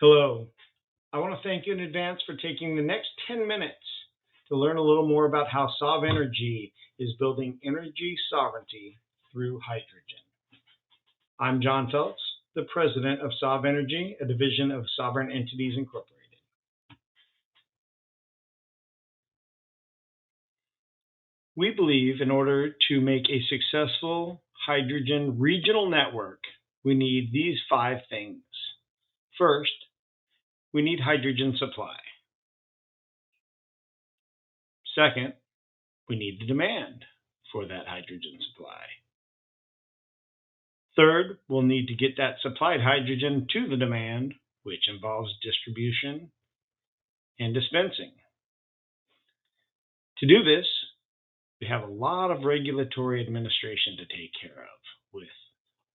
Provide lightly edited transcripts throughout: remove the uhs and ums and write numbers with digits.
Hello. I want to thank you in advance for taking the next 10 minutes to learn a little more about how SovEnergy is building energy sovereignty through hydrogen. I'm John Phelps, the president of SovEnergy, a division of Sovereign Entities Incorporated. We believe in order to make a successful hydrogen regional network, we need these five things. First, we need hydrogen supply. Second, we need the demand for that hydrogen supply. Third, we'll need to get that supplied hydrogen to the demand, which involves distribution and dispensing. To do this, we have a lot of regulatory administration to take care of with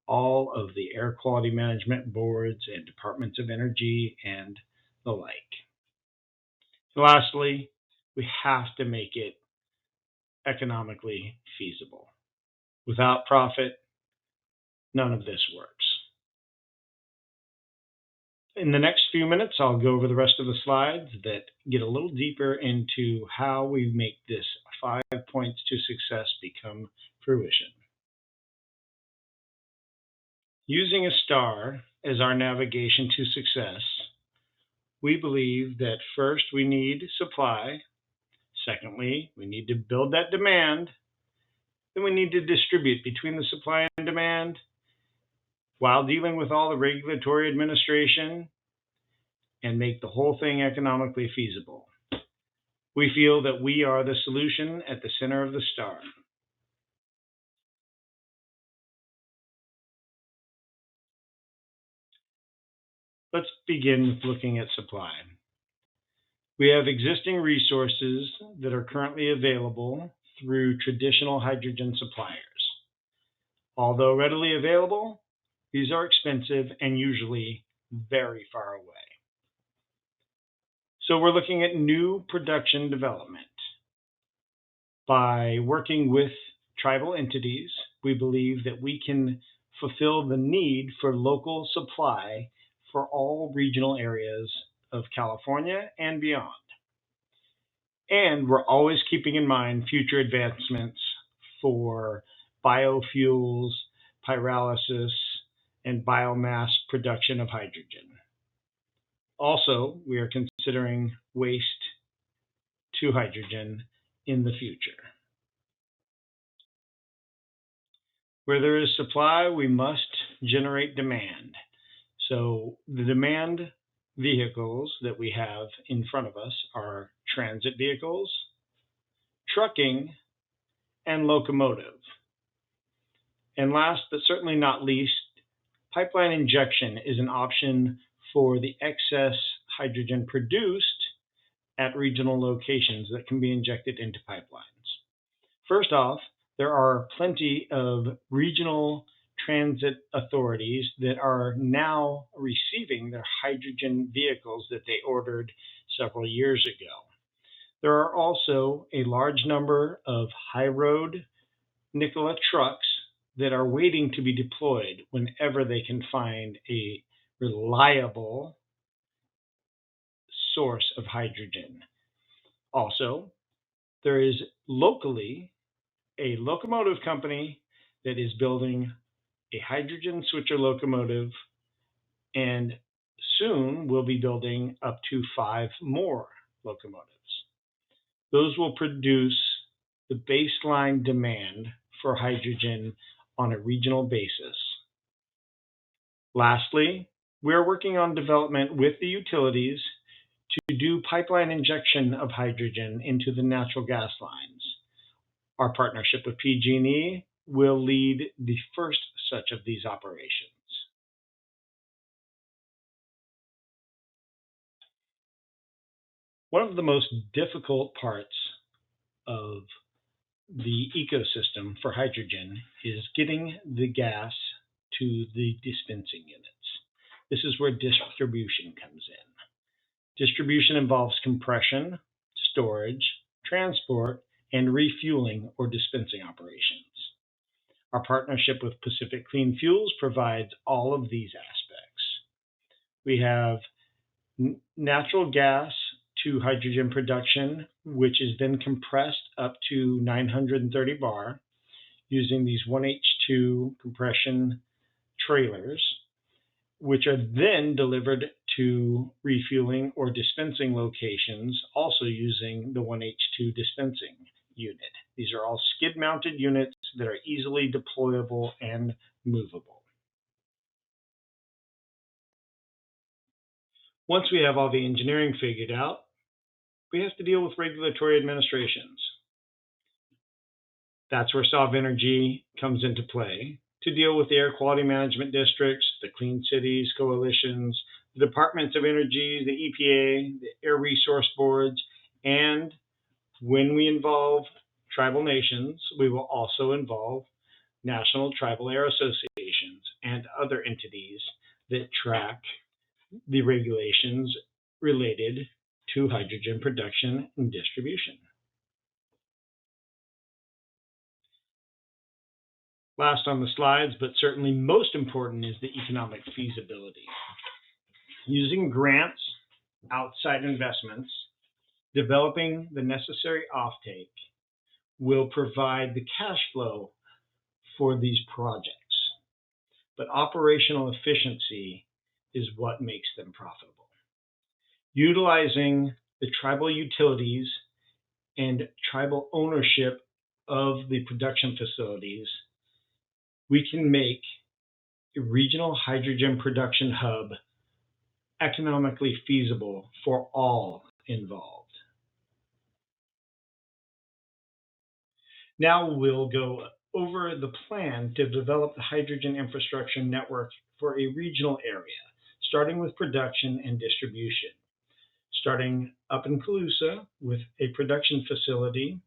all of the air quality management boards and departments of energy and the like. Lastly, we have to make it economically feasible. Without profit, none of this works. In the next few minutes, I'll go over the rest of the slides that get a little deeper into how we make this 5 points to success become fruition. Using a star as our navigation to success, we believe that first we need supply. Secondly, we need to build that demand. Then we need to distribute between the supply and demand while dealing with all the regulatory administration and make the whole thing economically feasible. We feel that we are the solution at the center of the star. Let's begin with looking at supply. We have existing resources that are currently available through traditional hydrogen suppliers. Although readily available, these are expensive and usually very far away. So we're looking at new production development. By working with tribal entities, we believe that we can fulfill the need for local supply for all regional areas of California and beyond. And we're always keeping in mind future advancements for biofuels, pyrolysis, and biomass production of hydrogen. Also, we are considering waste to hydrogen in the future. Where there is supply, we must generate demand. So the demand vehicles that we have in front of us are transit vehicles, trucking, and locomotive. And last but certainly not least, pipeline injection is an option for the excess hydrogen produced at regional locations that can be injected into pipelines. First off, there are plenty of regional transit authorities that are now receiving their hydrogen vehicles that they ordered several years ago. There are also a large number of high road Nikola trucks that are waiting to be deployed whenever they can find a reliable source of hydrogen. Also, there is locally a locomotive company that is building a hydrogen switcher locomotive, and soon we'll be building up to 5 more locomotives. Those will produce the baseline demand for hydrogen on a regional basis. Lastly, we are working on development with the utilities to do pipeline injection of hydrogen into the natural gas lines. Our partnership with PG&E will lead the first such of these operations. One of the most difficult parts of the ecosystem for hydrogen is getting the gas to the dispensing units. This is where distribution comes in. Distribution involves compression, storage, transport, and refueling or dispensing operations. Our partnership with Pacific Clean Fuels provides all of these aspects. We have Natural gas to hydrogen production, which is then compressed up to 930 bar using these 1H2 compression trailers, which are then delivered to refueling or dispensing locations, also using the 1H2 dispensing unit. These are all skid-mounted units that are easily deployable and movable. Once we have all the engineering figured out, we have to deal with regulatory administrations. That's where SovEnergy comes into play to deal with the air quality management districts, the clean cities coalitions, the departments of energy, the EPA, the air resource boards, and when we involve tribal nations, we will also involve national tribal air associations and other entities that track the regulations related to hydrogen production and distribution. Last on the slides, but certainly most important, is the economic feasibility. Using grants, outside investments, developing the necessary offtake will provide the cash flow for these projects. But operational efficiency is what makes them profitable. Utilizing the tribal utilities and tribal ownership of the production facilities, we can make a regional hydrogen production hub economically feasible for all involved. Now we'll go over the plan to develop the hydrogen infrastructure network for a regional area, starting with production and distribution. Starting up in Calusa with a production facility,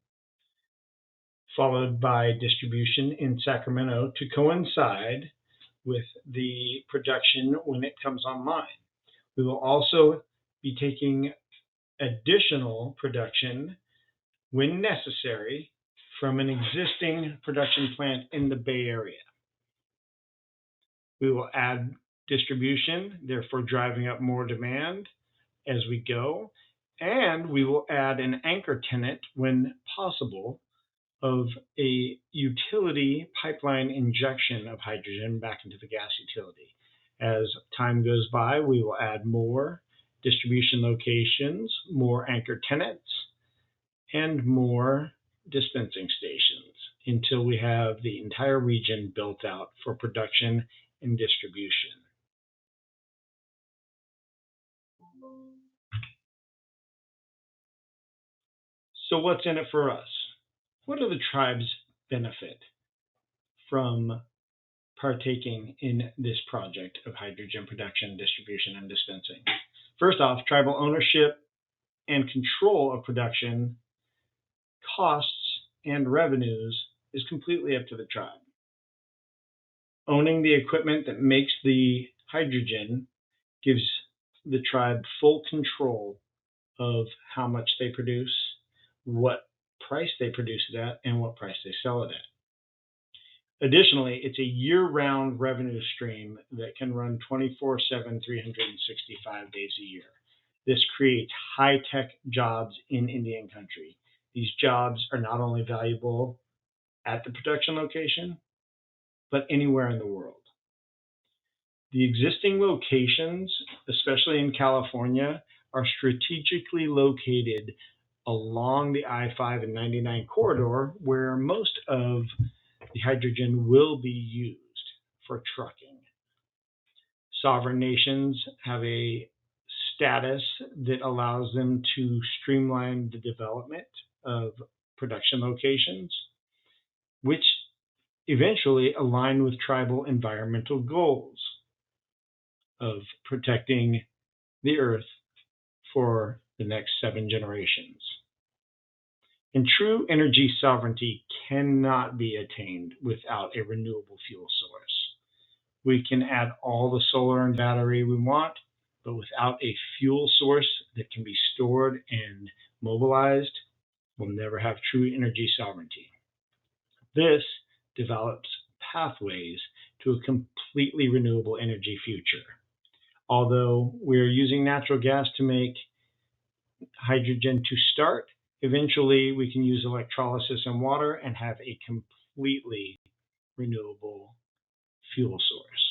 followed by distribution in Sacramento to coincide with the production when it comes online. We will also be taking additional production when necessary from an existing production plant in the Bay Area. We will add distribution, therefore driving up more demand as we go, and we will add an anchor tenant when possible of a utility pipeline injection of hydrogen back into the gas utility. As time goes by, we will add more distribution locations, more anchor tenants, and more dispensing stations until we have the entire region built out for production and distribution. So what's in it for us? What do the tribes benefit from partaking in this project of hydrogen production, distribution, and dispensing? First off, tribal ownership and control of production, costs, and revenues is completely up to the tribe. Owning the equipment that makes the hydrogen gives the tribe full control of how much they produce, what price they produce it at, and what price they sell it at. Additionally, it's a year-round revenue stream that can run 24/7, 365 days a year. This creates high-tech jobs in Indian country. These jobs are not only valuable at the production location, but anywhere in the world. The existing locations, especially in California, are strategically located along the I-5 and 99 corridor, where most of the hydrogen will be used for trucking. Sovereign nations have a status that allows them to streamline the development of production locations, which eventually align with tribal environmental goals of protecting the earth for the next 7 generations. And true energy sovereignty cannot be attained without a renewable fuel source. We can add all the solar and battery we want, but without a fuel source that can be stored and mobilized, we'll never have true energy sovereignty. This develops pathways to a completely renewable energy future. Although we're using natural gas to make hydrogen to start, eventually we can use electrolysis and water and have a completely renewable fuel source.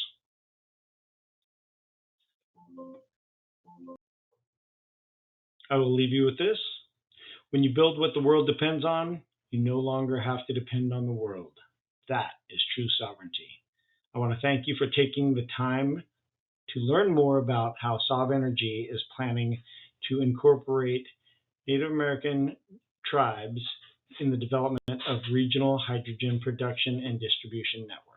I will leave you with this. When you build what the world depends on, you no longer have to depend on the world. That is true sovereignty. I want to thank you for taking the time to learn more about how SovEnergy is planning to incorporate Native American tribes in the development of regional hydrogen production and distribution networks.